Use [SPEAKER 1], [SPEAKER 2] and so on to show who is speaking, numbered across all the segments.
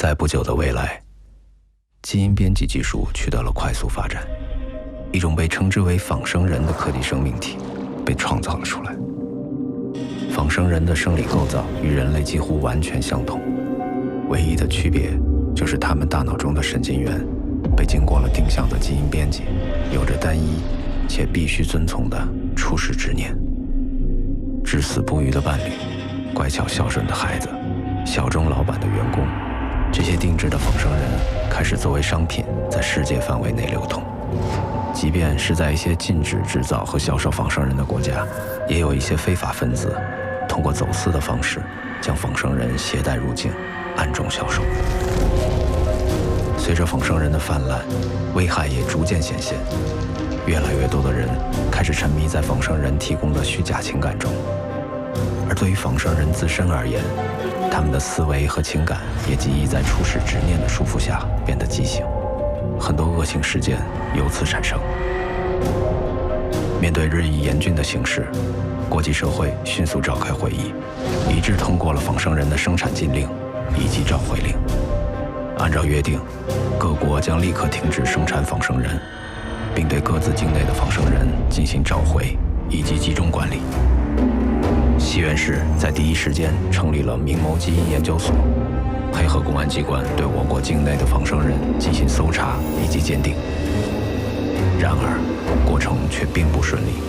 [SPEAKER 1] 在不久的未来，基因编辑技术取得了快速发展，一种被称之为仿生人的科技生命体被创造了出来。仿生人的生理构造与人类几乎完全相同，唯一的区别就是他们大脑中的神经元被经过了定向的基因编辑，有着单一且必须遵从的初始执念。至死不渝的伴侣，乖巧孝顺的孩子，效忠老板的员工，这些定制的仿生人开始作为商品在世界范围内流通。即便是在一些禁止制造和销售仿生人的国家，也有一些非法分子通过走私的方式将仿生人携带入境，暗中销售。随着仿生人的泛滥，危害也逐渐显现，越来越多的人开始沉迷在仿生人提供的虚假情感中。而对于仿生人自身而言，他们的思维和情感也极易在初始执念的束缚下变得畸形，很多恶性事件由此产生。面对日益严峻的形势，国际社会迅速召开会议，一致通过了仿生人的生产禁令以及召回令。按照约定，各国将立刻停止生产仿生人，并对各自境内的仿生人进行召回以及集中管理。西园市在第一时间成立了明谋基因研究所，配合公安机关对我国境内的仿生人进行搜查以及鉴定。然而，过程却并不顺利。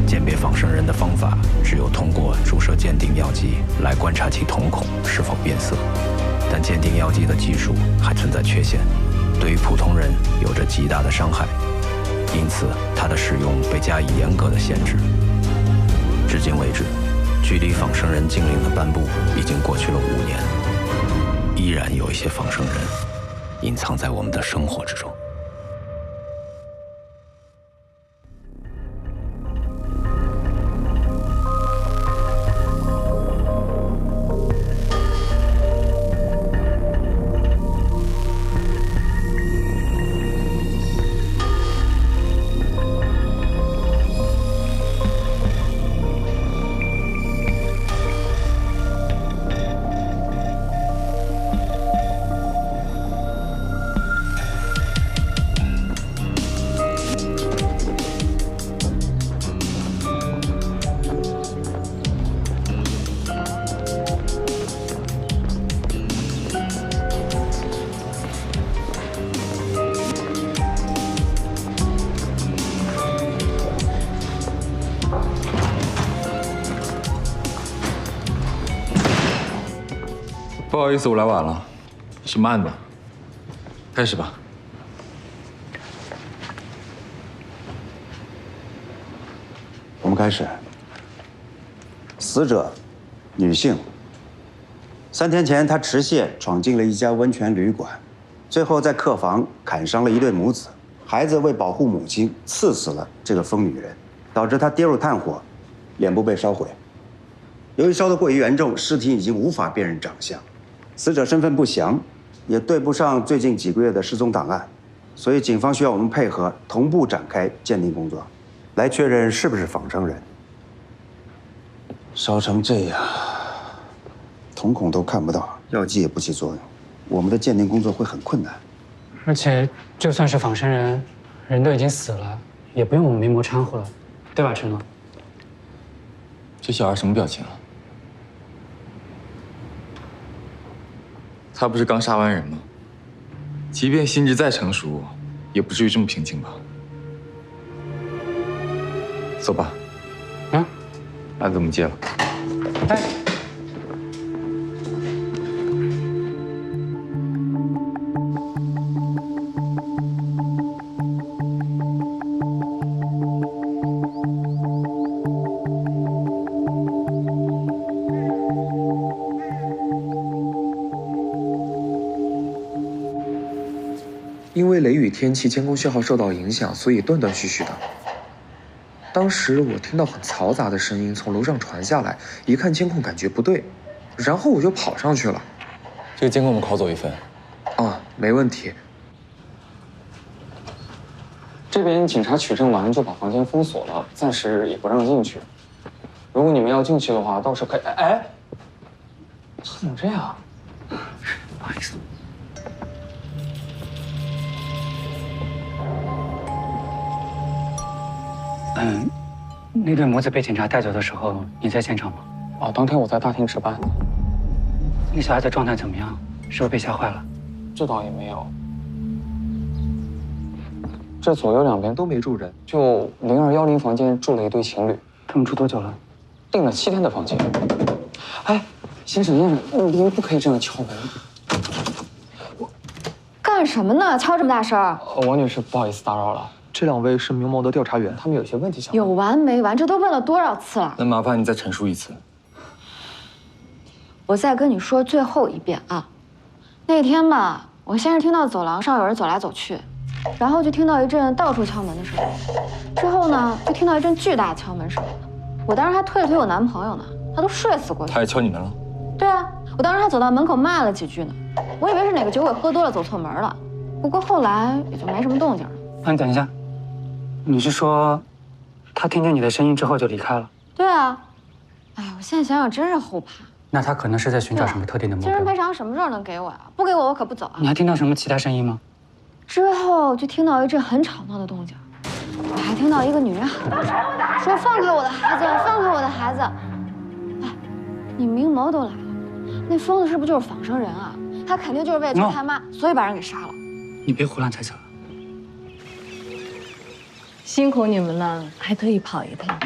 [SPEAKER 1] 鉴别仿生人的方法只有通过注射鉴定药剂来观察其瞳孔是否变色，但鉴定药剂的技术还存在缺陷，对于普通人有着极大的伤害，因此它的使用被加以严格的限制。至今为止，距离仿生人禁令的颁布已经过去了5年，依然有一些仿生人隐藏在我们的生活之中。
[SPEAKER 2] 不好意思，我来晚了，是慢的。开始吧。
[SPEAKER 3] 我们开始。死者，女性。3天前，她持械闯进了一家温泉旅馆，最后在客房砍伤了一对母子。孩子为保护母亲，刺死了这个疯女人，导致她跌入炭火，脸部被烧毁。由于烧得过于严重，尸体已经无法辨认长相。死者身份不详，也对不上最近几个月的失踪档案，所以警方需要我们配合，同步展开鉴定工作，来确认是不是仿生人。烧成这样，瞳孔都看不到，药剂也不起作用，我们的鉴定工作会很困难。
[SPEAKER 4] 而且，就算是仿生人，人都已经死了，也不用我们明眸掺和了，对吧，陈诺？
[SPEAKER 2] 这小孩什么表情啊？他不是刚杀完人吗？即便心智再成熟，也不至于这么平静吧？走吧。
[SPEAKER 4] 啊？
[SPEAKER 2] 案子我们接了。
[SPEAKER 4] 哎。
[SPEAKER 5] 因为雷雨天气，监控信号受到影响，所以断断续续的。当时我听到很嘈杂的声音从楼上传下来，一看监控感觉不对，然后我就跑上去了。
[SPEAKER 2] 这个监控我们拷走1份。
[SPEAKER 5] 啊，没问题。
[SPEAKER 4] 这边警察取证完就把房间封锁了，暂时也不让进去。如果你们要进去的话，到时候可以……哎，怎么这样？不好意思。那对母子被警察带走的时候，你在现场吗？
[SPEAKER 6] 哦，当天我在大厅值班。
[SPEAKER 4] 那小孩子状态怎么样？是不是被吓坏了？
[SPEAKER 6] 这倒也没有。这左右两边都没住人，就0210房间住了一对情侣。
[SPEAKER 4] 他们住多久了？
[SPEAKER 6] 订了7天的房间。哎，先生，您不可以这样敲门。
[SPEAKER 7] 干什么呢？敲这么大声！
[SPEAKER 6] 王女士，不好意思打扰了。
[SPEAKER 5] 这2位是明眸的调查员，
[SPEAKER 6] 他们有些问题想问。
[SPEAKER 7] 有完没完？这都问了多少次了？
[SPEAKER 2] 那麻烦你再陈述一次。
[SPEAKER 7] 我再跟你说最后一遍啊！那天吧，我先是听到走廊上有人走来走去，然后就听到一阵到处敲门的声音，之后呢，就听到一阵巨大的敲门声。我当时还推了推我男朋友呢，他都睡死过去。
[SPEAKER 2] 他也敲你们了？
[SPEAKER 7] 对啊，我当时还走到门口骂了几句呢，我以为是哪个酒鬼喝多了走错门了，不过后来也就没什么动静了。
[SPEAKER 4] 你等一下，你是说，他听见你的声音之后就离开了？
[SPEAKER 7] 对啊，哎呀，我现在想想真是后怕。
[SPEAKER 4] 那他可能是在寻找什么特定的目标。
[SPEAKER 7] 精神赔偿什么时候能给我呀？不给我可不走啊！
[SPEAKER 4] 你还听到什么其他声音吗？
[SPEAKER 7] 之后就听到一阵很吵闹的动静，我还听到一个女人喊说：“放开我的孩子，放开我的孩子！”哎，你明眸都来了，那疯子是不是就是仿生人啊？他肯定就是为了救他妈，所以把人给杀了。
[SPEAKER 4] 你别胡乱猜测。
[SPEAKER 8] 辛苦你们了，还特意跑一趟。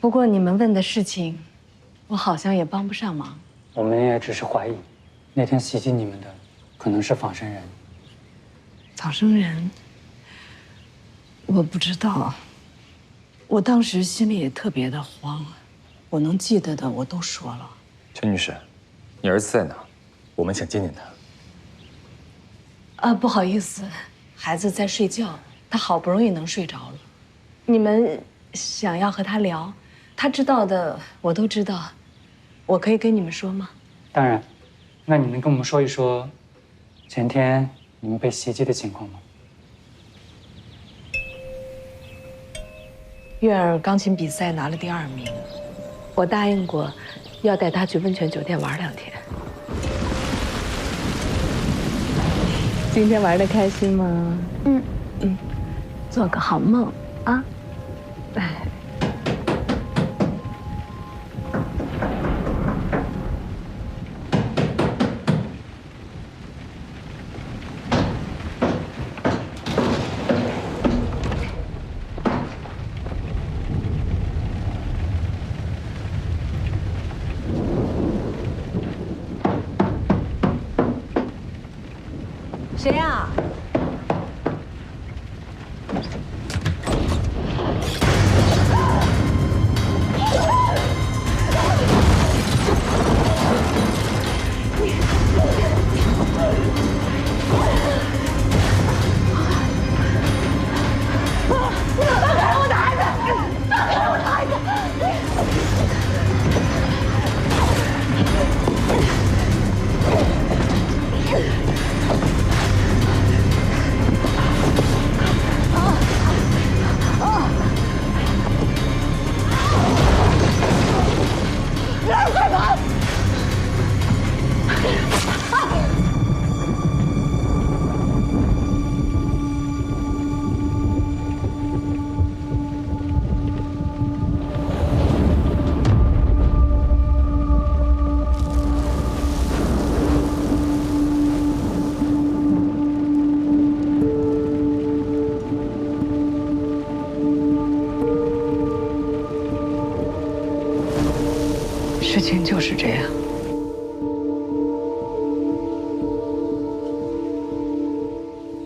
[SPEAKER 8] 不过你们问的事情，我好像也帮不上忙。
[SPEAKER 4] 我们也只是怀疑，那天袭击你们的可能是仿生人。
[SPEAKER 8] 仿生人，我不知道。我当时心里也特别的慌，我能记得的我都说了。
[SPEAKER 2] 陈女士，你儿子在哪？我们想见见他。
[SPEAKER 8] 不好意思，孩子在睡觉，他好不容易能睡着了。你们想要和他聊，他知道的我都知道，我可以跟你们说吗？
[SPEAKER 4] 当然，那你能跟我们说一说，前天你们被袭击的情况吗？
[SPEAKER 8] 月儿钢琴比赛拿了第2名，我答应过，要带她去温泉酒店玩2天。今天玩得开心吗？做个好梦啊！哎。谁呀？事情就是这样。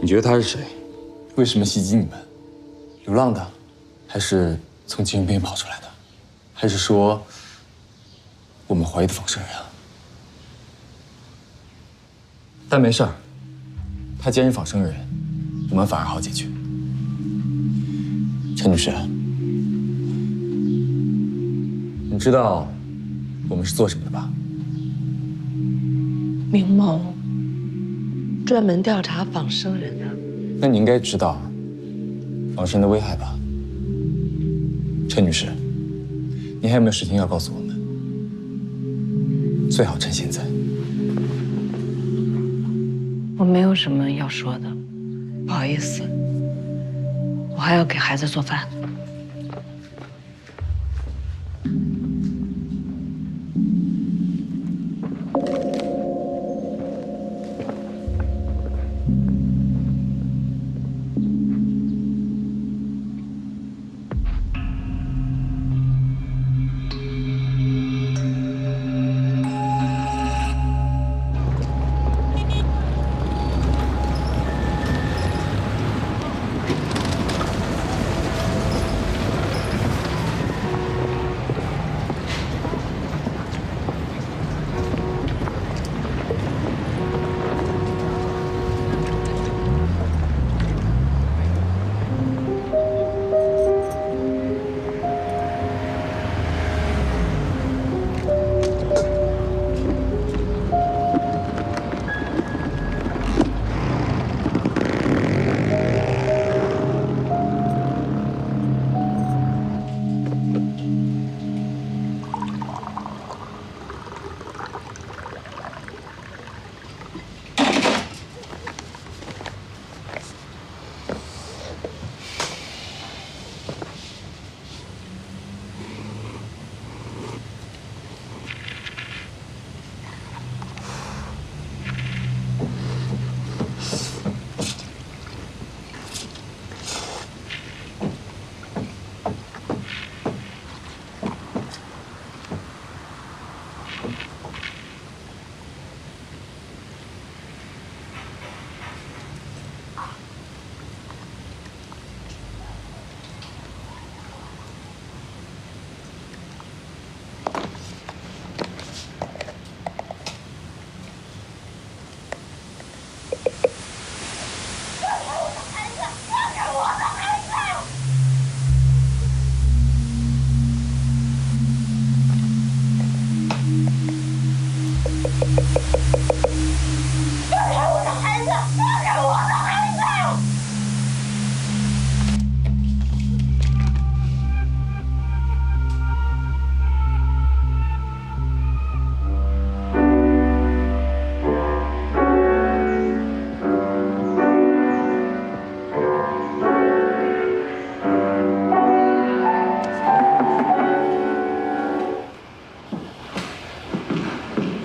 [SPEAKER 2] 你觉得他是谁？为什么袭击你们？流浪的，还是从精神病院跑出来的？还是说我们怀疑的仿生人啊？但没事儿，他既然是仿生人，我们反而好解决。陈女士，你知道我们是做什么的吧？
[SPEAKER 8] 明眸，专门调查仿生人的。
[SPEAKER 2] 那你应该知道仿生人的危害吧？陈女士，你还有没有事情要告诉我们？最好趁现在。
[SPEAKER 8] 我没有什么要说的，不好意思，我还要给孩子做饭。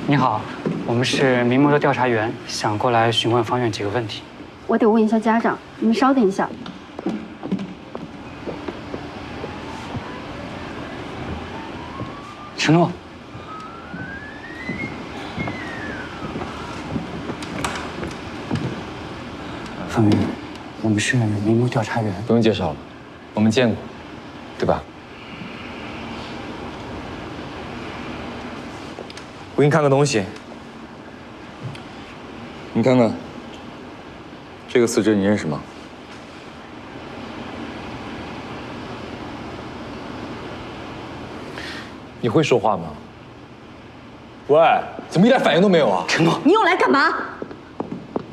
[SPEAKER 4] 你好，我们是民谋的调查员，想过来询问方院几个问题。
[SPEAKER 9] 我得问一下家长，你们稍等一下。
[SPEAKER 4] 承诺。方院，我们是民谋调查员。
[SPEAKER 2] 不用介绍了，我们见过，对吧？我给你看个东西，你看看，这个死者你认识吗？你会说话吗？喂，怎么一点反应都没有啊？
[SPEAKER 4] 承诺。
[SPEAKER 8] 你又来干嘛？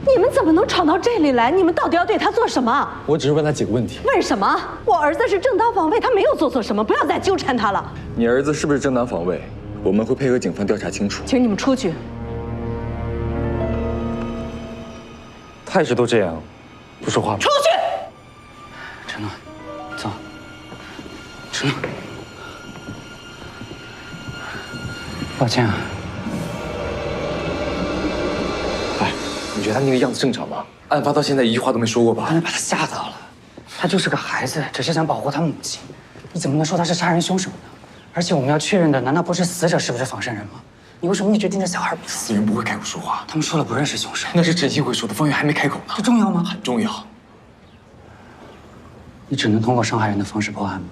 [SPEAKER 8] 你们怎么能闯到这里来？你们到底要对他做什么？
[SPEAKER 2] 我只是问他几个问题。
[SPEAKER 8] 问什么？我儿子是正当防卫，他没有做错什么，不要再纠缠他了。
[SPEAKER 2] 你儿子是不是正当防卫？我们会配合警方调查清楚。
[SPEAKER 8] 请你们出去。
[SPEAKER 2] 他一直都这样，不说话吗？
[SPEAKER 8] 出去！
[SPEAKER 4] 承诺，走。承诺。抱歉啊。
[SPEAKER 2] 哎，你觉得他那个样子正常吗？案发到现在一句话都没说过吧？
[SPEAKER 4] 刚才把他吓到了，他就是个孩子，只是想保护他母亲。你怎么能说他是杀人凶手呢？而且我们要确认的，难道不是死者是不是仿生人吗？你为什么一直盯着小孩不放？
[SPEAKER 2] 死人不会开口说话，
[SPEAKER 4] 他们说了不认识凶手，
[SPEAKER 2] 那是陈曦会说的，方圆还没开口呢。
[SPEAKER 4] 这重要吗？
[SPEAKER 2] 很重要。
[SPEAKER 4] 你只能通过伤害人的方式破案吗？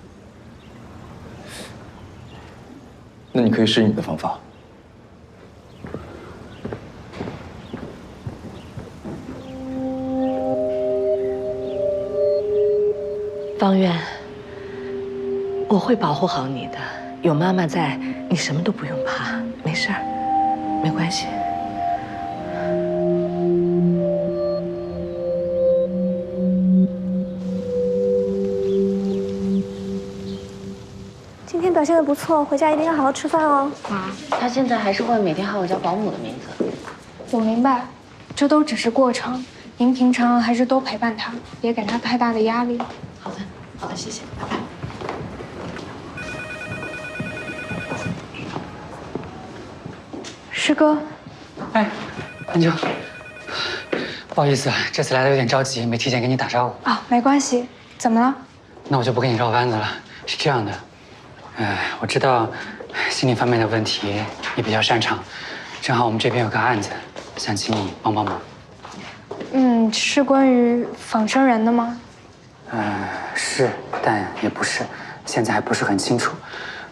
[SPEAKER 2] 那你可以试你的方法。
[SPEAKER 8] 方圆，我会保护好你的，有妈妈在，你什么都不用怕，没事儿，没关系。
[SPEAKER 7] 今天
[SPEAKER 10] 表现得不错，回家一定要好好吃饭哦。
[SPEAKER 11] 妈，他现在还是会每天喊我叫保姆的名字。
[SPEAKER 9] 我明白，这都只是过程。您平常还是多陪伴他，别给他太大的压力。
[SPEAKER 11] 好的，好的，谢谢，拜拜。
[SPEAKER 9] 师哥，
[SPEAKER 4] 哎，安秋，不好意思啊，这次来的有点着急，没提前跟你打招呼。
[SPEAKER 9] 啊，没关系，怎么了？
[SPEAKER 4] 那我就不跟你绕弯子了。是这样的，我知道心理方面的问题你比较擅长，正好我们这边有个案子，想请你帮帮忙。
[SPEAKER 9] 是关于仿生人的吗？
[SPEAKER 4] 是，但也不是，现在还不是很清楚。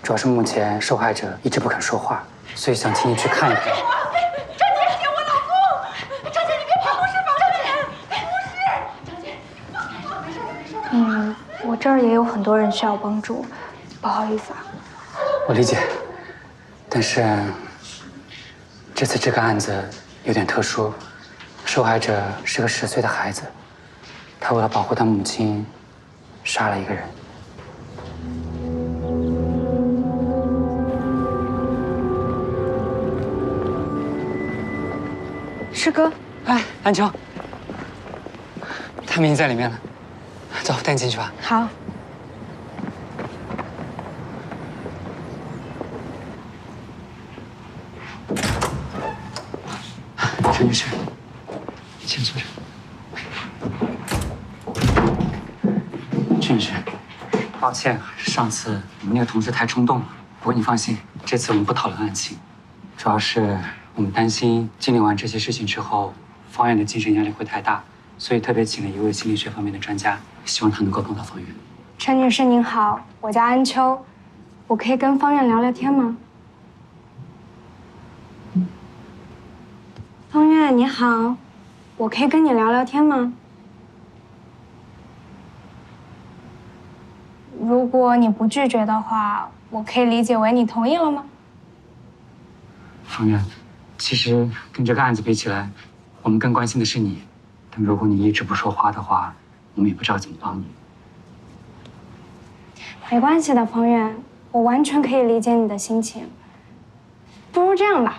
[SPEAKER 4] 主要是目前受害者一直不肯说话，所以想请你去看一看。
[SPEAKER 12] 张姐，给我老公！张姐，你别跑，不是，张姐，不是。张姐，
[SPEAKER 9] 我这儿也有很多人需要帮助，不好意思啊。
[SPEAKER 4] 我理解，但是这次这个案子有点特殊，受害者是个10岁的孩子，他为了保护他母亲，杀了一个人。
[SPEAKER 9] 师哥，
[SPEAKER 4] 哎，安秋，他们已经在里面了，走，带你进去吧。
[SPEAKER 9] 好。
[SPEAKER 4] 陈女士，先坐着。陈女士，抱歉，上次我们那个同事太冲动了。不过你放心，这次我们不讨论案情，主要是我们担心经历完这些事情之后，方圆的精神压力会太大，所以特别请了一位心理学方面的专家，希望他能够帮到方圆。
[SPEAKER 9] 陈女士您好，我叫安秋，我可以跟方圆聊聊天吗？方圆你好，我可以跟你聊聊天吗？如果你不拒绝的话，我可以理解为你同意了吗？
[SPEAKER 4] 方圆，其实跟这个案子比起来，我们更关心的是你。但如果你一直不说话的话，我们也不知道怎么帮你。
[SPEAKER 9] 没关系的，方圆，我完全可以理解你的心情。不如这样吧，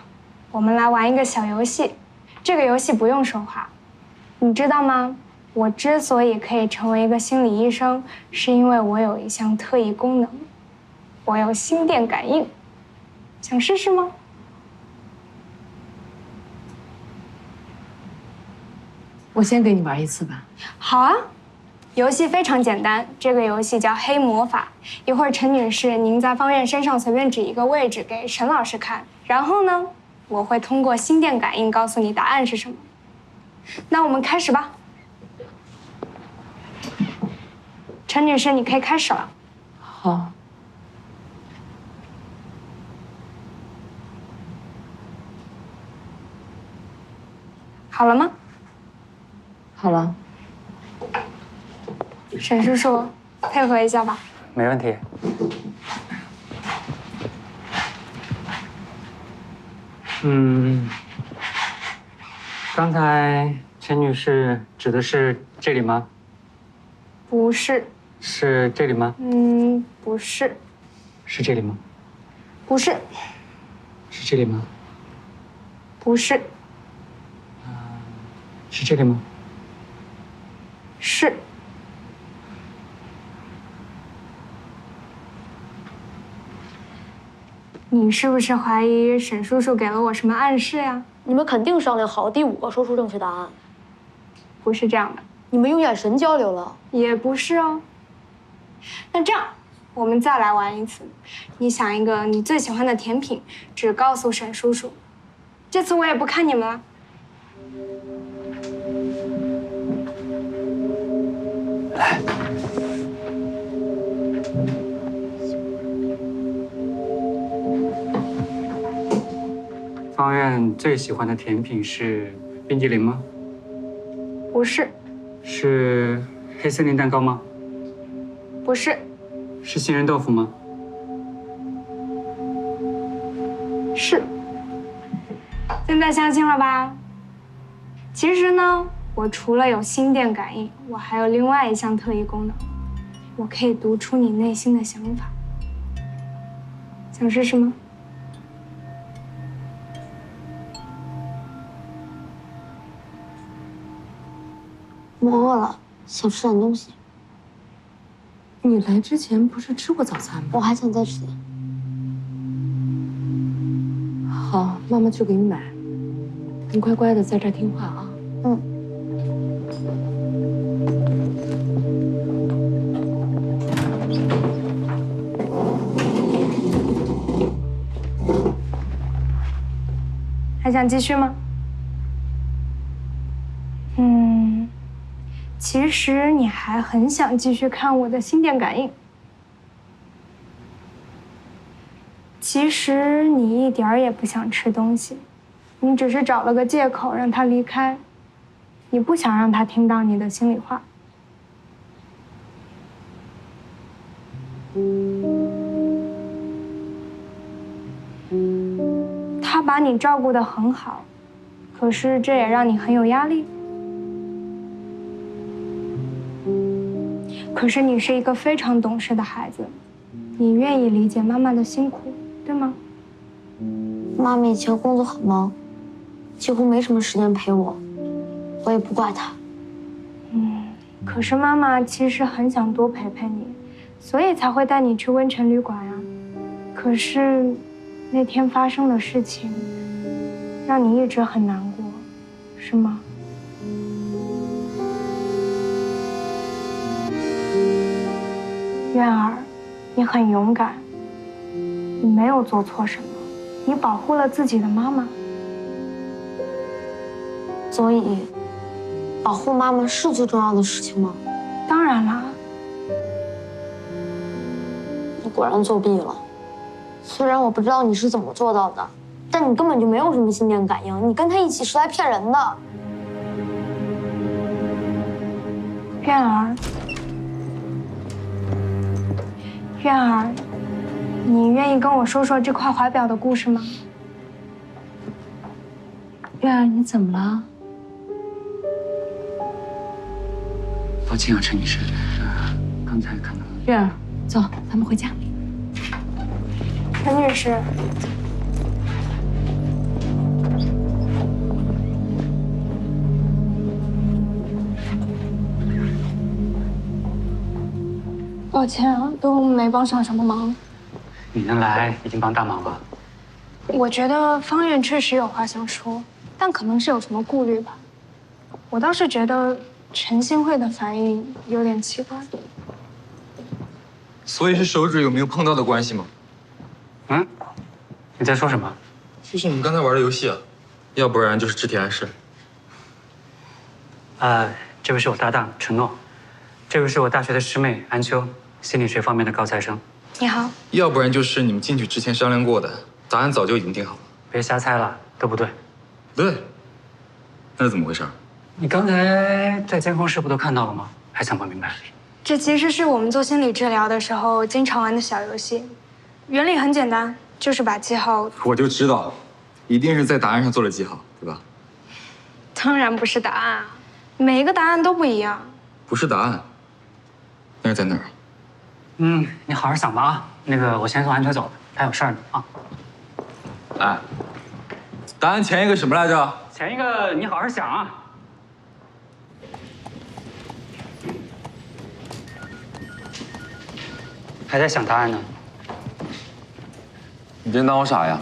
[SPEAKER 9] 我们来玩一个小游戏。这个游戏不用说话，你知道吗？我之所以可以成为一个心理医生，是因为我有一项特异功能，我有心电感应。想试试吗？
[SPEAKER 8] 我先给你玩一次吧。
[SPEAKER 9] 好啊，游戏非常简单，这个游戏叫黑魔法。一会儿陈女士，您在方圆身上随便指一个位置给沈老师看，然后呢，我会通过心电感应告诉你答案是什么。那我们开始吧。陈女士，你可以开始了。
[SPEAKER 8] 好。
[SPEAKER 9] 好了吗？
[SPEAKER 8] 好了。
[SPEAKER 9] 沈叔叔，配合一下吧。
[SPEAKER 4] 没问题。刚才陈女士指的是这里吗？
[SPEAKER 9] 不是。
[SPEAKER 4] 是这里吗？
[SPEAKER 9] 不是。
[SPEAKER 4] 是这里吗？
[SPEAKER 9] 不是。
[SPEAKER 4] 是这里吗？
[SPEAKER 9] 不是。
[SPEAKER 4] 是这里吗？
[SPEAKER 9] 是。你是不是怀疑沈叔叔给了我什么暗示呀？
[SPEAKER 11] 你们肯定商量好第5个说出正确答案。
[SPEAKER 9] 不是这样的。
[SPEAKER 11] 你们用眼神交流了？
[SPEAKER 9] 也不是哦。那这样，我们再来玩一次。你想一个你最喜欢的甜品，只告诉沈叔叔。这次我也不看你们了。
[SPEAKER 4] 来。方圆最喜欢的甜品是冰激凌吗？
[SPEAKER 9] 不是。
[SPEAKER 4] 是黑森林蛋糕吗？
[SPEAKER 9] 不是。
[SPEAKER 4] 是杏仁豆腐吗？
[SPEAKER 9] 是。现在相信了吧？其实呢，我除了有心电感应，我还有另外一项特异功能，我可以读出你内心的想法。想吃什么？
[SPEAKER 7] 我饿了，想吃点东西。
[SPEAKER 8] 你来之前不是吃过早餐吗？
[SPEAKER 7] 我还想再吃点。
[SPEAKER 8] 好，妈妈去给你买。你乖乖的在这儿听话啊。
[SPEAKER 7] 嗯。
[SPEAKER 9] 还想继续吗？其实你还很想继续看我的心电感应。其实你一点儿也不想吃东西，你只是找了个借口让他离开，你不想让他听到你的心里话。他把你照顾得很好，可是这也让你很有压力。可是你是一个非常懂事的孩子，你愿意理解妈妈的辛苦，对吗？
[SPEAKER 7] 妈妈以前工作很忙，几乎没什么时间陪我，我也不怪她。
[SPEAKER 9] 可是妈妈其实很想多陪陪你，所以才会带你去温泉旅馆啊。可是那天发生的事情，让你一直很难过，是吗？苑儿，你很勇敢，你没有做错什么，你保护了自己的妈妈。
[SPEAKER 7] 所以，保护妈妈是最重要的事情吗？
[SPEAKER 9] 当然啦。
[SPEAKER 7] 你果然作弊了。虽然我不知道你是怎么做到的，但你根本就没有什么心电感应，你跟他一起是来骗人的。
[SPEAKER 9] 苑儿。苑儿，你愿意跟我说说这块怀表的故事吗？
[SPEAKER 8] 苑儿，你怎么了？
[SPEAKER 4] 抱歉啊，陈女士，刚才看到。
[SPEAKER 8] 苑儿，走，咱们回家。
[SPEAKER 9] 陈女士。抱歉啊，都没帮上什么忙。
[SPEAKER 4] 你能来已经帮大忙了。
[SPEAKER 9] 我觉得方院确实有话想说，但可能是有什么顾虑吧。我倒是觉得陈新慧的反应有点奇怪。
[SPEAKER 2] 所以是手指有没有碰到的关系吗？
[SPEAKER 4] 你在说什么？
[SPEAKER 2] 就是你们刚才玩的游戏啊，要不然就是肢体暗示。
[SPEAKER 4] 这位是我搭档陈诺，这位是我大学的师妹安秋，心理学方面的高材生。
[SPEAKER 9] 你好。
[SPEAKER 2] 要不然就是你们进去之前商量过的，答案早就已经定好了。
[SPEAKER 4] 别瞎猜了，都不对。
[SPEAKER 2] 不对，那是怎么回事？
[SPEAKER 4] 你刚才在监控室不都看到了吗？还想不明白？
[SPEAKER 9] 这其实是我们做心理治疗的时候经常玩的小游戏，原理很简单，就是把记号。
[SPEAKER 2] 我就知道，一定是在答案上做了记号，对吧？
[SPEAKER 9] 当然不是答案啊，每一个答案都不一样。
[SPEAKER 2] 不是答案，那是在哪儿？
[SPEAKER 4] 你好好想吧啊。那个，我先送安秋走了，他有事儿呢啊。
[SPEAKER 2] 哎，答案前一个什么来着？
[SPEAKER 4] 前一个你好好想啊。还在想答案呢？
[SPEAKER 2] 你真当我傻呀？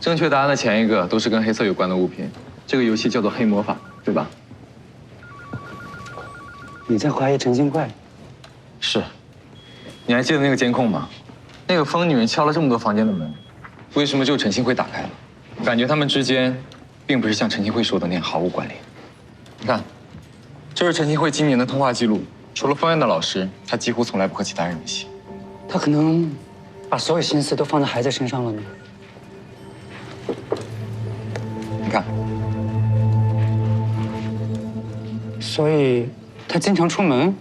[SPEAKER 2] 正确答案的前一个都是跟黑色有关的物品，这个游戏叫做黑魔法，对吧？
[SPEAKER 4] 你在怀疑陈新慧？
[SPEAKER 2] 是。你还记得那个监控吗？那个疯女人敲了这么多房间的门，为什么只有陈新慧打开了？感觉他们之间，并不是像陈新慧说的那样毫无关联。你看，这是陈新慧今年的通话记录，除了方院的老师，她几乎从来不和其他人联系。
[SPEAKER 4] 他可能把所有心思都放在孩子身上了呢。
[SPEAKER 2] 你看，
[SPEAKER 4] 所以他经常出门，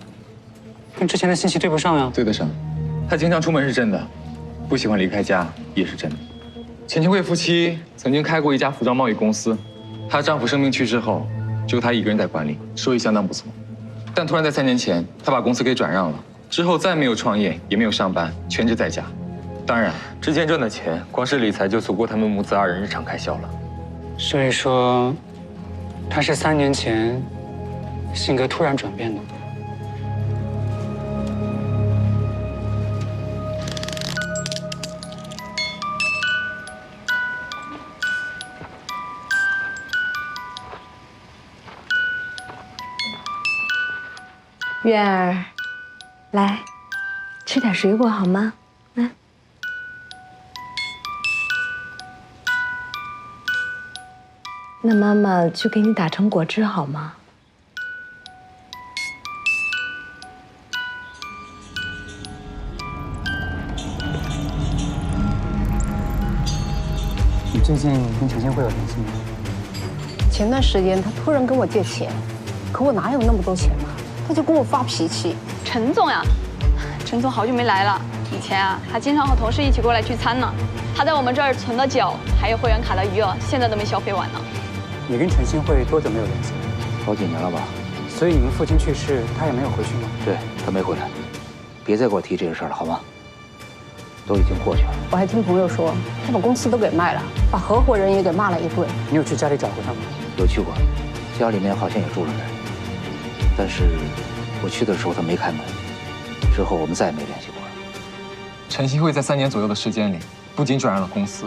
[SPEAKER 4] 跟之前的信息对不上呀。
[SPEAKER 2] 对得上。他经常出门是真的，不喜欢离开家也是真的。陈新慧夫妻曾经开过一家服装贸易公司，她丈夫生病去世后，只有她一个人在管理，收益相当不错。但突然在3年前，她把公司给转让了，之后再没有创业，也没有上班，全职在家。当然，之前赚的钱，光是理财就足够他们母子2人日常开销了。
[SPEAKER 4] 所以说，他是3年前性格突然转变的。
[SPEAKER 8] 月儿，来，吃点水果好吗？来。那妈妈去给你打成果汁好吗？
[SPEAKER 4] 你最近跟陈新会有联系吗？
[SPEAKER 11] 前段时间他突然跟我借钱，可我哪有那么多钱嘛？他就跟我发脾气。
[SPEAKER 13] 陈总呀，陈总好久没来了。以前啊，他经常和同事一起过来聚餐呢。他在我们这儿存的酒，还有会员卡的余额，现在都没消费完呢。
[SPEAKER 4] 你跟陈新会多久没有联系？
[SPEAKER 6] 好几年了吧？
[SPEAKER 4] 所以你们父亲去世，他也没有回去吗？
[SPEAKER 6] 对，他没回来。别再给我提这个事儿了，好吗？都已经过去了。
[SPEAKER 11] 我还听朋友说，他把公司都给卖了，把合伙人也给骂了一顿。
[SPEAKER 4] 你有去家里找过他吗？
[SPEAKER 6] 有去过，家里面好像也住了人，但是我去的时候他没开门，之后我们再也没联系过了。
[SPEAKER 2] 陈新会在3年左右的时间里，不仅转让了公司，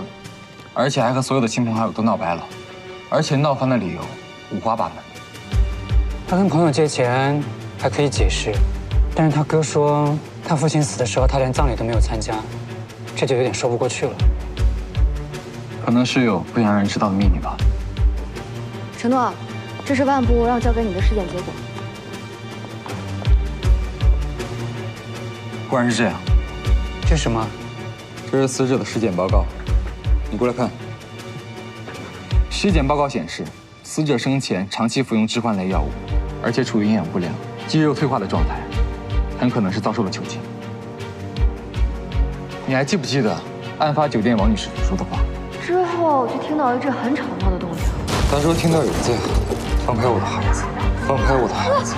[SPEAKER 2] 而且还和所有的亲朋好友都闹掰了，而且闹翻的理由五花八门。
[SPEAKER 4] 他跟朋友借钱还可以解释，但是他哥说他父亲死的时候他连葬礼都没有参加，这就有点说不过去了。
[SPEAKER 2] 可能是有不想让人知道的秘密吧。
[SPEAKER 7] 承诺，这是万部要交给你的尸检结果。
[SPEAKER 2] 果然是这样。
[SPEAKER 4] 这是什么？
[SPEAKER 2] 这是死者的尸检报告，你过来看。尸检报告显示，死者生前长期服用致幻类药物，而且处于营养不良、肌肉退化的状态，很可能是遭受了囚禁。你还记不记得案发酒店王女士所说的话？
[SPEAKER 7] 之后就听到一阵很吵闹的动静。
[SPEAKER 2] 他说听到有人在喊：“放开我的孩子，放开我的孩子。”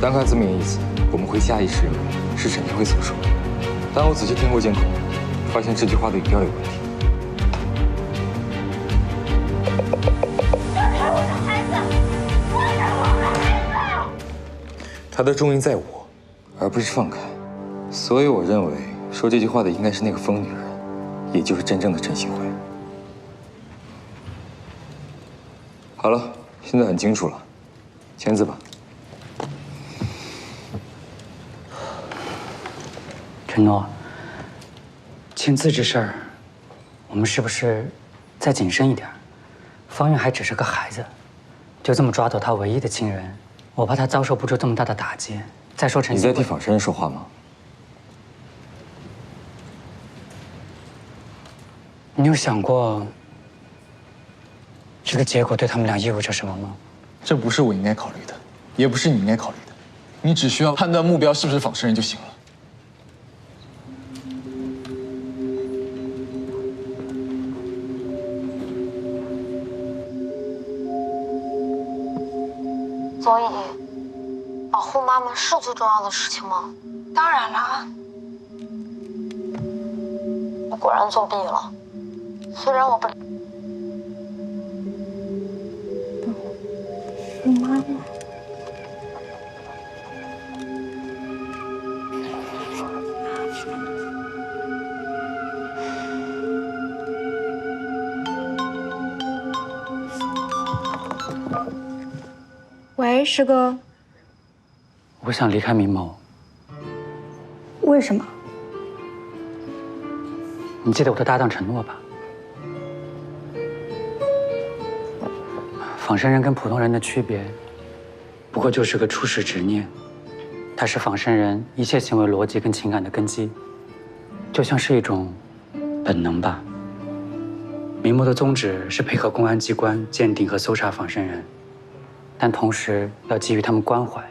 [SPEAKER 2] 单看字面意思，我们会下意识认为是陈天辉所说的。但我仔细听过监控，发现这句话的语调有问题。他的重音在我，而不是放开，所以我认为说这句话的应该是那个疯女人，也就是真正的陈新辉。好了，现在很清楚了，签字吧。
[SPEAKER 4] 承诺，签字这事儿，我们是不是再谨慎一点？方圆还只是个孩子，就这么抓走他唯一的亲人，我怕他遭受不住这么大的打击。再说陈新辉，
[SPEAKER 2] 你在替仿生人说话吗？
[SPEAKER 4] 你有想过这个结果对他们俩意味着什么吗？
[SPEAKER 2] 这不是我应该考虑的，也不是你应该考虑的。你只需要判断目标是不是仿生人就行了。
[SPEAKER 7] 所以，保护妈妈是最重要的事情吗？
[SPEAKER 9] 当然了，
[SPEAKER 7] 我果然作弊了，虽然我不。
[SPEAKER 9] 妈妈。喂，师哥。
[SPEAKER 4] 我想离开明眸。
[SPEAKER 9] 为什么？
[SPEAKER 4] 你记得我的搭档承诺吧？仿生人跟普通人的区别，不过就是个初始执念。它是仿生人一切行为逻辑跟情感的根基，就像是一种本能吧。明眸的宗旨是配合公安机关鉴定和搜查仿生人，但同时要给予他们关怀。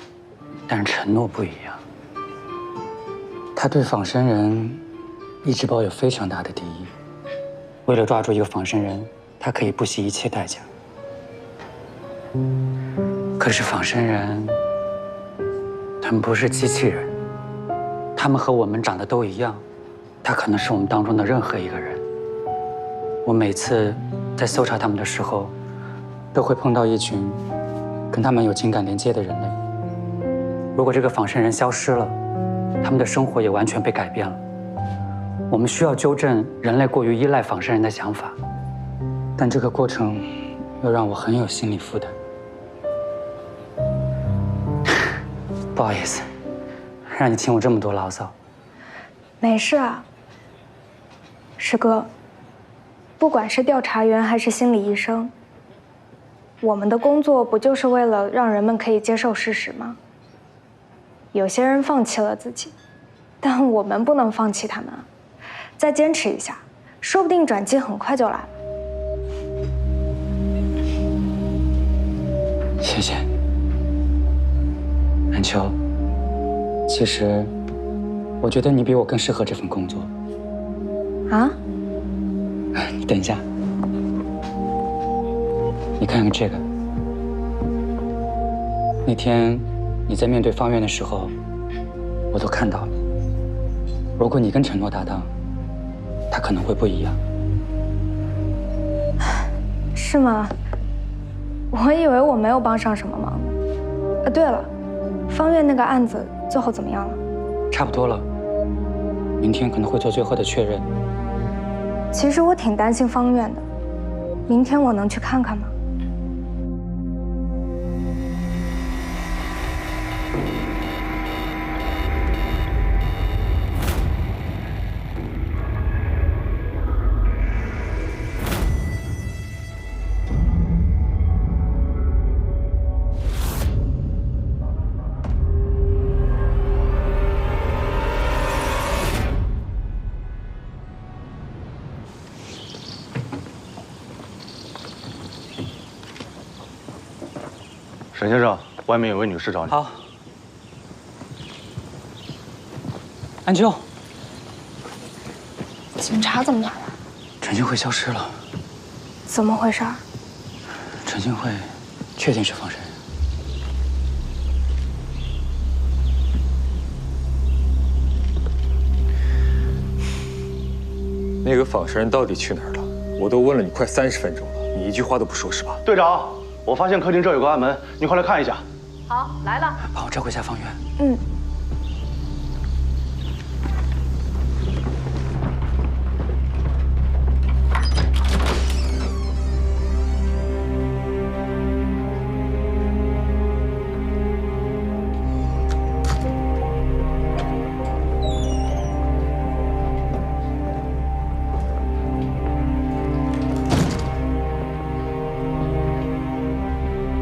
[SPEAKER 4] 但是承诺不一样，他对仿生人一直抱有非常大的敌意。为了抓住一个仿生人，他可以不惜一切代价。可是仿生人，他们不是机器人，他们和我们长得都一样，他可能是我们当中的任何一个人。我每次在搜查他们的时候，都会碰到一群跟他们有情感连接的人类。如果这个仿生人消失了，他们的生活也完全被改变了。我们需要纠正人类过于依赖仿生人的想法，但这个过程又让我很有心理负担。不好意思，让你听我这么多牢骚。
[SPEAKER 9] 没事啊，师哥。不管是调查员还是心理医生，我们的工作不就是为了让人们可以接受事实吗？有些人放弃了自己，但我们不能放弃他们啊！再坚持一下，说不定转机很快就来了。
[SPEAKER 4] 谢谢，安秋。其实，我觉得你比我更适合这份工作。
[SPEAKER 9] 啊？
[SPEAKER 4] 你等一下，你看看这个。那天你在面对方院的时候，我都看到了。如果你跟承诺搭档，他可能会不一样。
[SPEAKER 9] 是吗？我以为我没有帮上什么忙。对了，方院那个案子最后怎么样了？
[SPEAKER 4] 差不多了，明天可能会做最后的确认。
[SPEAKER 9] 其实我挺担心方院的，明天我能去看看吗？
[SPEAKER 14] 沈先生，外面有位女士找你。
[SPEAKER 4] 好。安秋，
[SPEAKER 9] 警察怎么来了？
[SPEAKER 4] 陈庆慧消失了。
[SPEAKER 9] 怎么回事？
[SPEAKER 4] 陈庆慧确定是仿生人。
[SPEAKER 2] 那个仿生人到底去哪儿了？我都问了你快30分钟了，你一句话都不说是吧？
[SPEAKER 14] 队长，我发现客厅这儿有个暗门，你快来看一下。
[SPEAKER 8] 好，来了。
[SPEAKER 4] 帮我照顾一下方圆。
[SPEAKER 9] 嗯。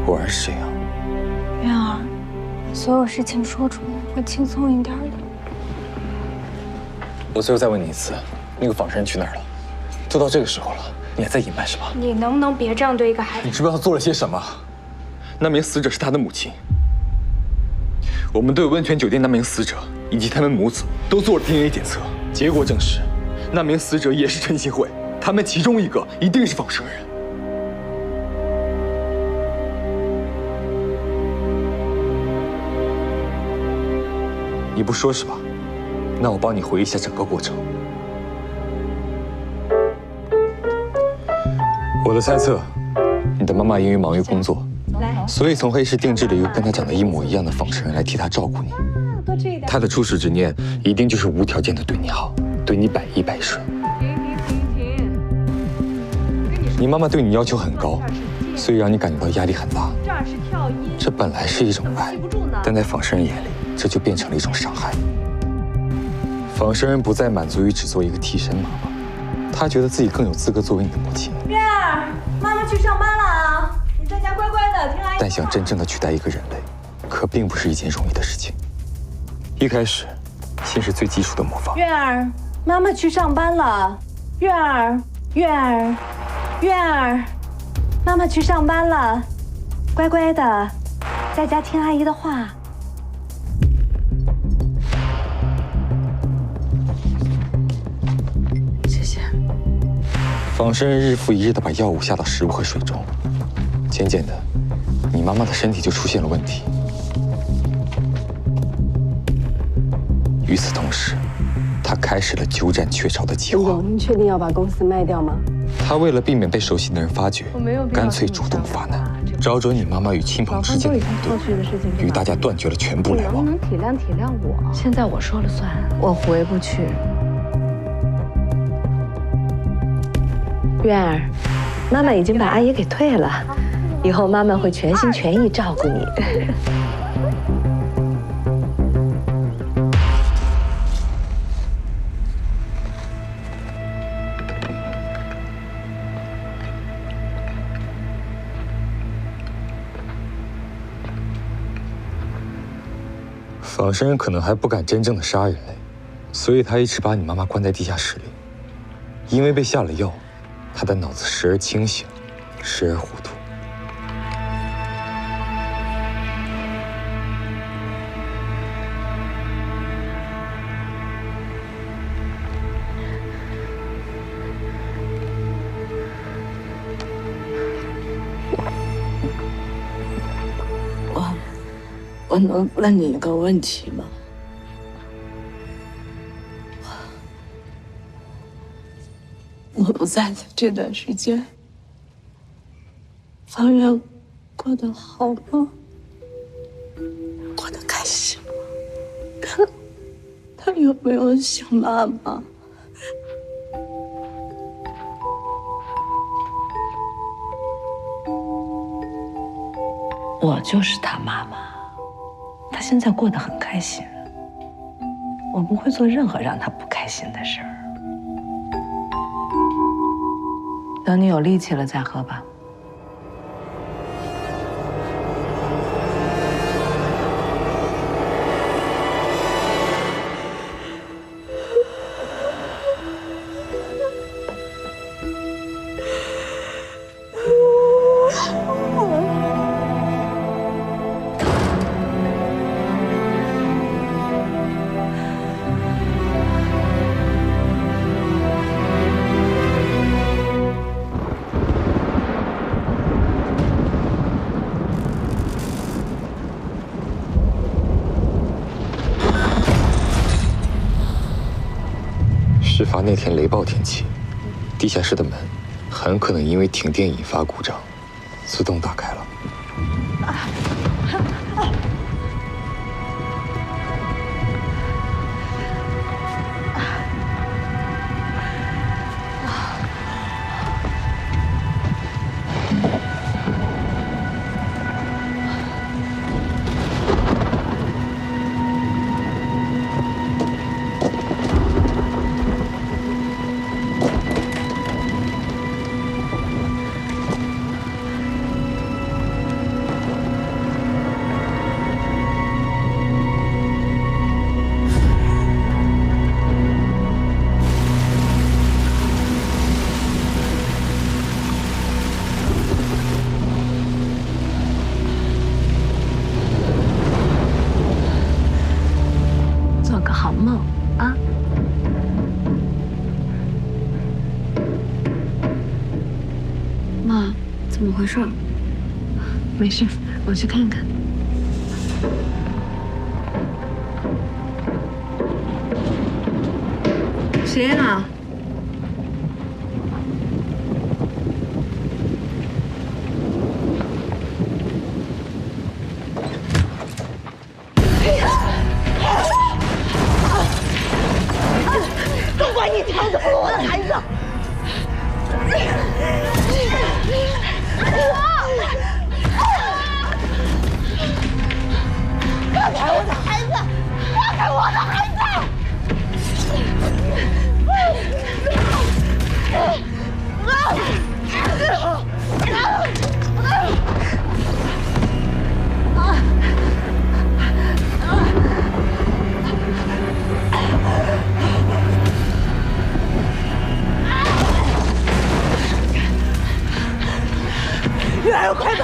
[SPEAKER 2] 果然是这样。
[SPEAKER 9] 渊儿，所有事情说出来会轻松一点的。
[SPEAKER 2] 我最后再问你一次，那个仿生人去哪儿了？都到这个时候了，你还在隐瞒是吧？
[SPEAKER 9] 你能不能别这样对一个孩子？
[SPEAKER 2] 你知不知道他做了些什么？那名死者是他的母亲。我们对温泉酒店那名死者以及他们母子都做了 DNA 检测，结果证实，那名死者也是陈新慧，他们其中一个一定是仿生人。你不说是吧？那我帮你回忆一下整个过程。我的猜测，你的妈妈因为忙于工作，所以从黑市定制了一个跟她长得一模一样的仿生人来替她照顾你。她的初始执念一定就是无条件的对你好，对你百依百顺。你妈妈对你要求很高，所以让你感觉到压力很大。这本来是一种爱，但在仿生人眼里，这就变成了一种伤害。仿生人不再满足于只做一个替身妈妈，他觉得自己更有资格作为你的母亲。
[SPEAKER 12] 月儿，妈妈去上班了啊，你在家乖乖的听阿姨。
[SPEAKER 2] 但想真正的取代一个人类，可并不是一件容易的事情。一开始，先是最基础的模仿。
[SPEAKER 12] 月儿，妈妈去上班了。月儿，月儿，月儿，妈妈去上班了，乖乖的，在家听阿姨的话。
[SPEAKER 2] 仿生人日复一日地把药物下到食物和水中，渐渐的，你妈妈的身体就出现了问题。与此同时，他开始了鸠占鹊巢的计划。
[SPEAKER 12] 您确定要把公司卖掉吗？
[SPEAKER 2] 他为了避免被熟悉的人发觉，干脆主动发难，找准你妈妈与亲朋之间的疑对，与大家断绝了全部来往。
[SPEAKER 12] 能体谅体谅我？
[SPEAKER 8] 现在我说了算，我回不去。月儿，妈妈已经把阿姨给退了，以后妈妈会全心全意照顾你。
[SPEAKER 2] 仿生人可能还不敢真正的杀人类，所以他一直把你妈妈关在地下室里。因为被下了药，他的脑子时而清醒，时而糊涂。
[SPEAKER 15] 我能问你一个问题吗？我不在的这段时间，方圆过得好吗？过得开心吗？他有没有想妈妈？
[SPEAKER 8] 我就是他妈妈。他现在过得很开心，我不会做任何让他不开心的事儿。等你有力气了再喝吧。
[SPEAKER 2] 事发那天雷暴天气，地下室的门很可能因为停电引发故障，自动打开了。
[SPEAKER 8] 好梦啊！
[SPEAKER 7] 妈，怎么回事？
[SPEAKER 8] 没事，我去看看。谁啊？
[SPEAKER 15] 都怪你抢走了我的孩子！放开我的孩子！放开我的孩子！月儿，快走！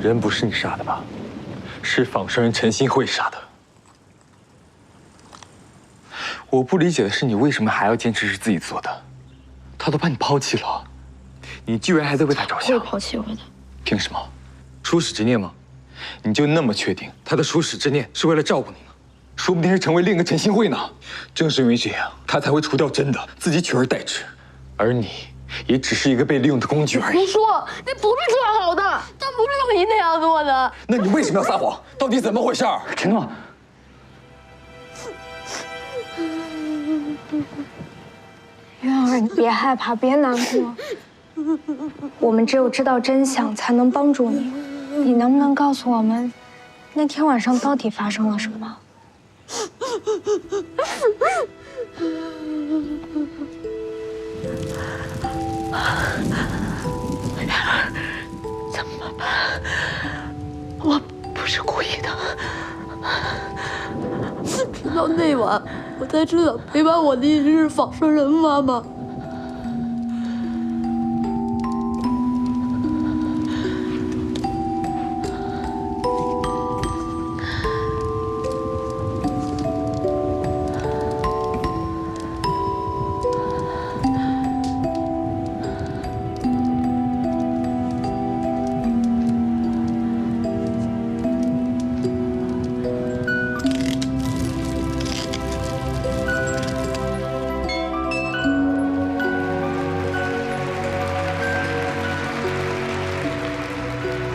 [SPEAKER 2] 人不是你杀的吧？是仿生人陈新慧杀的。
[SPEAKER 5] 我不理解的是，你为什么还要坚持是自己做的？他都把你抛弃了，你居然还在为他着想？
[SPEAKER 13] 不会抛弃我的。
[SPEAKER 5] 凭什么？初始执念吗？你就那么确定他的初始执念是为了照顾你吗？说不定是成为另一个陈新慧呢。正是因为这样，他才会除掉真的，自己取而代之。而你，也只是一个被利用的工具而已。
[SPEAKER 15] 胡说！你不是这样好的，他不是故意那样做的。
[SPEAKER 5] 那你为什么要撒谎？到底怎么回事？
[SPEAKER 4] 陈诺，
[SPEAKER 9] 渊儿，你别害怕，别难过。我们只有知道真相，才能帮助你。你能不能告诉我们，那天晚上到底发生了什么？
[SPEAKER 15] 月儿，怎么办？我不是故意的。直到那晚，我才知道陪伴我的一直是仿生人妈妈。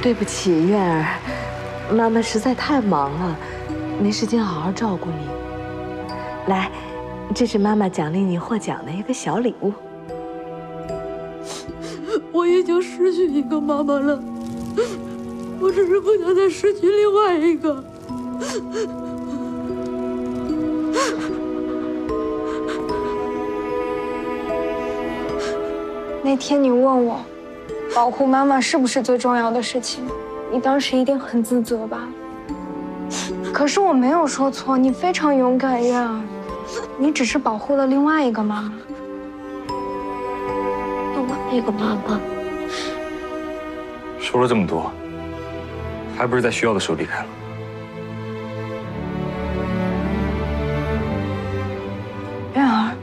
[SPEAKER 8] 对不起，月儿，妈妈实在太忙了，没时间好好照顾你。来，这是妈妈奖励你获奖的一个小礼物。
[SPEAKER 15] 我已经失去一个妈妈了，我只是不想再失去另外一个。
[SPEAKER 9] 那天你问我，保护妈妈是不是最重要的事情？你当时一定很自责吧？可是我没有说错，你非常勇敢呀，你只是保护了另外一个妈妈。
[SPEAKER 15] 另外一个妈妈。
[SPEAKER 5] 说了这么多，还不是在需要的时候离开了？
[SPEAKER 9] 渊儿，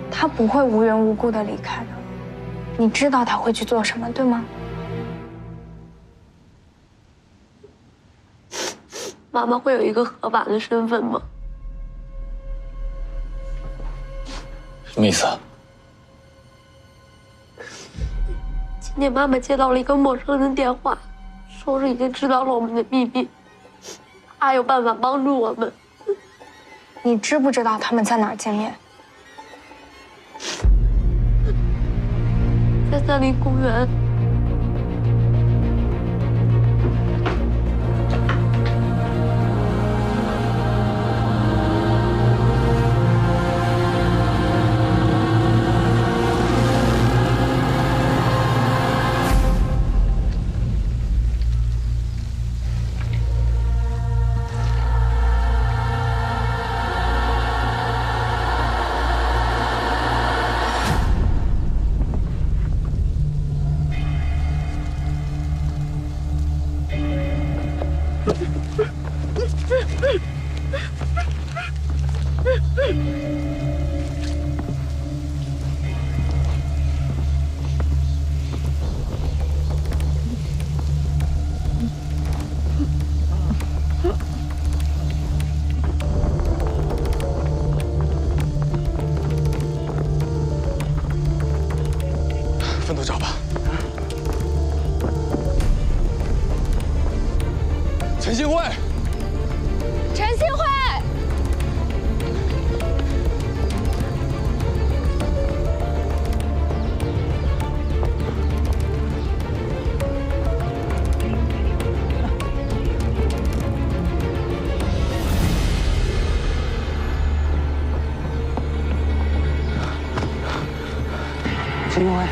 [SPEAKER 9] 他不会无缘无故的离开的。你知道他会去做什么，对吗？
[SPEAKER 15] 妈妈会有一个合法的身份吗？
[SPEAKER 5] 什么意思啊？
[SPEAKER 15] 今天妈妈接到了一个陌生人电话，说是已经知道了我们的秘密，他有办法帮助我们。
[SPEAKER 9] 你知不知道他们在哪儿见面？
[SPEAKER 15] 在森林公园。
[SPEAKER 5] 分头找吧。陈新慧，
[SPEAKER 13] 陈新慧，
[SPEAKER 4] 陈新慧。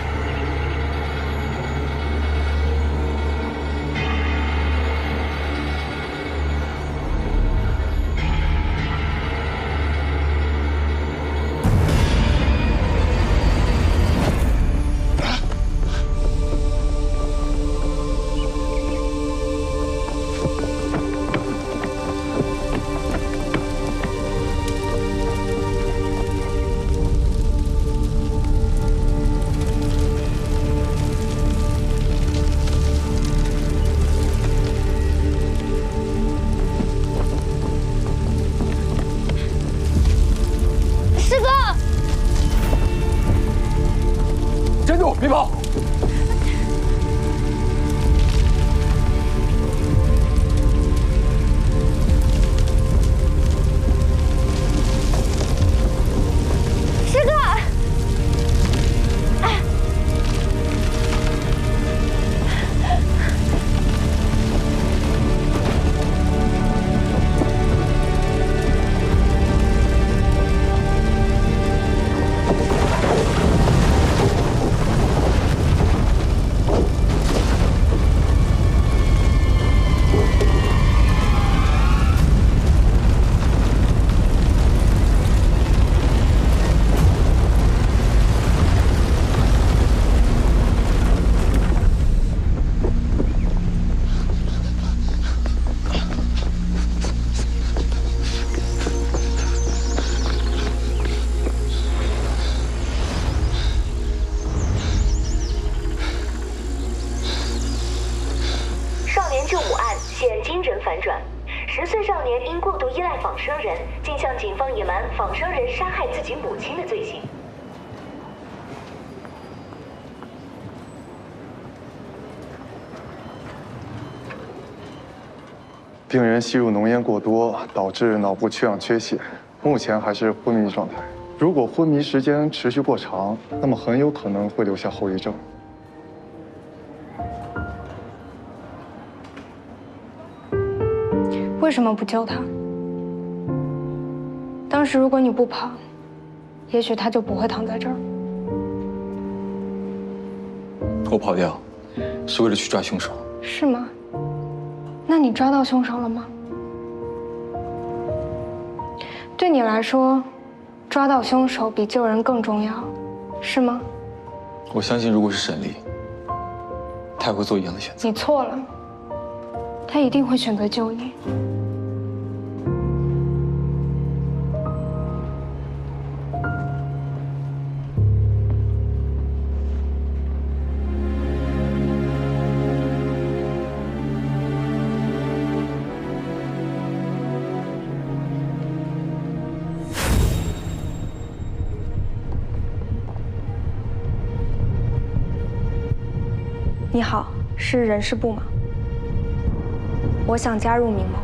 [SPEAKER 16] 害仿生人，竟向警方隐瞒仿生人杀害自己母亲的罪行。
[SPEAKER 17] 病人吸入浓烟过多，导致脑部缺氧缺血，目前还是昏迷状态。如果昏迷时间持续过长，那么很有可能会留下后遗症。
[SPEAKER 9] 为什么不救他？当时如果你不跑，也许他就不会躺在这儿。
[SPEAKER 2] 我跑掉，是为了去抓凶手。
[SPEAKER 9] 是吗？那你抓到凶手了吗？对你来说，抓到凶手比救人更重要，是吗？
[SPEAKER 2] 我相信，如果是沈丽，她也会做一样的选择。
[SPEAKER 9] 你错了，他一定会选择救你。你好，是人事部吗？我想加入明谋。